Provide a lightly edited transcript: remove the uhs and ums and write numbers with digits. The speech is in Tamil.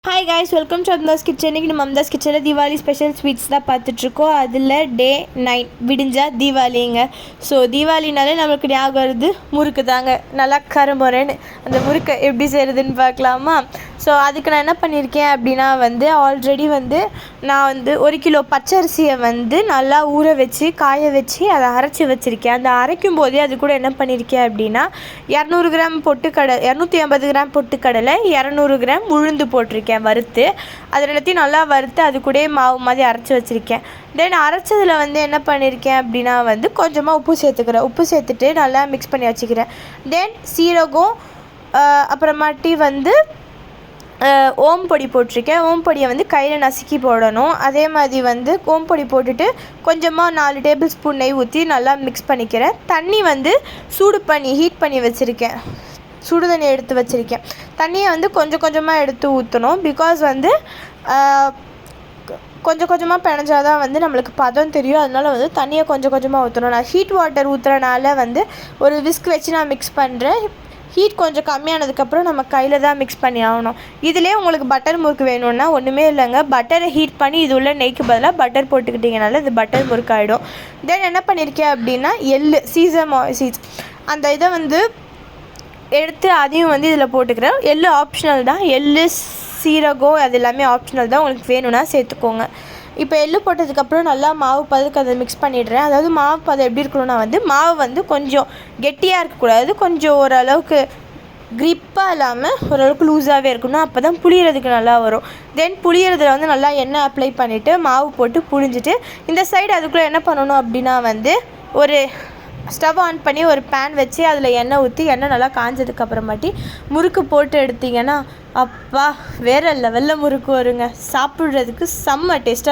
Hi guys, welcome to Amthas kitchen. இன்றைக்கி நம்ம அம்தாஸ் கிச்சனில் தீபாவளி ஸ்பெஷல் ஸ்வீட்ஸ் தான் பார்த்துட்ருக்கோம். அதில் டே 9 விடிஞ்சா தீபாவளிங்க. ஸோ தீபாவளினாலே நம்மளுக்கு ஞாபகம் வருது முறுக்கு தாங்க. நல்லா கரும்புறேன்னு அந்த முறுக்கை எப்படி செய்கிறதுன்னு பார்க்கலாமா? ஸோ அதுக்கு நான் என்ன பண்ணியிருக்கேன் அப்படின்னா ஆல்ரெடி நான் 1 கிலோ பச்சரிசியை நல்லா ஊற வச்சு காய வச்சு அதை அரைச்சி வச்சுருக்கேன். அந்த அரைக்கும் போதே அது கூட என்ன பண்ணியிருக்கேன் அப்படின்னா 200 கிராம் பொட்டுக்கடலை, 250 கிராம் பொட்டுக்கடலை, 200 கிராம் உளுந்து போட்டிருக்கேன் வறுத்து. அது எல்லாத்தையும் நல்லா வறுத்து அது கூட மாவு மாதிரி அரைச்சி வச்சுருக்கேன். தென் அரைச்சதில் என்ன பண்ணியிருக்கேன் அப்படின்னா கொஞ்சமாக உப்பு சேர்த்துக்கிறேன். உப்பு சேர்த்துட்டு நல்லா மிக்ஸ் பண்ணி வச்சுக்கிறேன். தென் சீரகம், அப்புறமாட்டி ஓம் பொடி போட்டிருக்கேன். ஓம் பொடியை கையில் நசுக்கி போடணும். அதே மாதிரி ஓம் பொடி போட்டுட்டு கொஞ்சமாக 4 டேபிள் ஸ்பூன் நெய் ஊற்றி நல்லா மிக்ஸ் பண்ணிக்கிறேன். தண்ணி சூடு பண்ணி ஹீட் பண்ணி வச்சுருக்கேன். சுடு தண்ணி எடுத்து வச்சுருக்கேன். தண்ணியை கொஞ்சம் கொஞ்சமாக எடுத்து ஊற்றணும். பிகாஸ் கொஞ்சம் கொஞ்சமாக பிணைஞ்சால் தான் நம்மளுக்கு பதம் தெரியும். அதனால் தண்ணியை கொஞ்சம் கொஞ்சமாக ஊற்றணும். நான் ஹீட் வாட்டர் ஊற்றுறனால ஒரு விஸ்க் வச்சு நான் மிக்ஸ் பண்ணுறேன். ஹீட் கொஞ்சம் கம்மியானதுக்கப்புறம் நம்ம கையில் தான் மிக்ஸ் பண்ணி ஆகணும். இதிலே உங்களுக்கு பட்டர் முறுக்கு வேணும்னா ஒன்றுமே இல்லைங்க, பட்டரை ஹீட் பண்ணி இது உள்ள நெய்க்கு பதிலாக பட்டர் போட்டுக்கிட்டிங்கனால இது பட்டர் முறுக்கு ஆகிடும். தென் என்ன பண்ணியிருக்கேன் அப்படின்னா சீசம் சீட்ஸ் அந்த இதை எடுத்து அதையும் இதில் போட்டுக்கிறேன். எள்ளு ஆப்ஷனல் தான். எள்ளு, சீரகம் அது எல்லாமே ஆப்ஷனல் தான். உங்களுக்கு வேணும்னா சேர்த்துக்கோங்க. இப்போ எள்ளு போட்டதுக்கப்புறம் நல்லா மாவு பதத்துக்கு அதை மிக்ஸ் பண்ணிடுறேன். அதாவது மாவு பதம் எப்படி இருக்கணும்னா மாவு கொஞ்சம் கெட்டியாக இருக்கக்கூடாது, கொஞ்சம் ஓரளவுக்கு க்ரிப்பாக இல்லாமல் ஓரளவுக்கு லூஸாகவே இருக்கணும். அப்போ தான் புளியறதுக்கு நல்லா வரும். தென் புளியறதுல நல்லா எண்ணெய் அப்ளை பண்ணிவிட்டு மாவு போட்டு புழிஞ்சிட்டு இந்த சைடு அதுக்குள்ளே என்ன பண்ணணும் அப்படின்னா ஒரு ஸ்டவ் ஆன் பண்ணி ஒரு பேன் வச்சு அதில் எண்ணெய் ஊற்றி எண்ணெய் நல்லா காஞ்சதுக்கப்புறமாட்டி முறுக்கு போட்டு எடுத்திங்கன்னா அப்பா வேறு லெவலில் முறுக்கு வருங்க. சாப்பிட்றதுக்கு செம்ம டேஸ்ட்டாக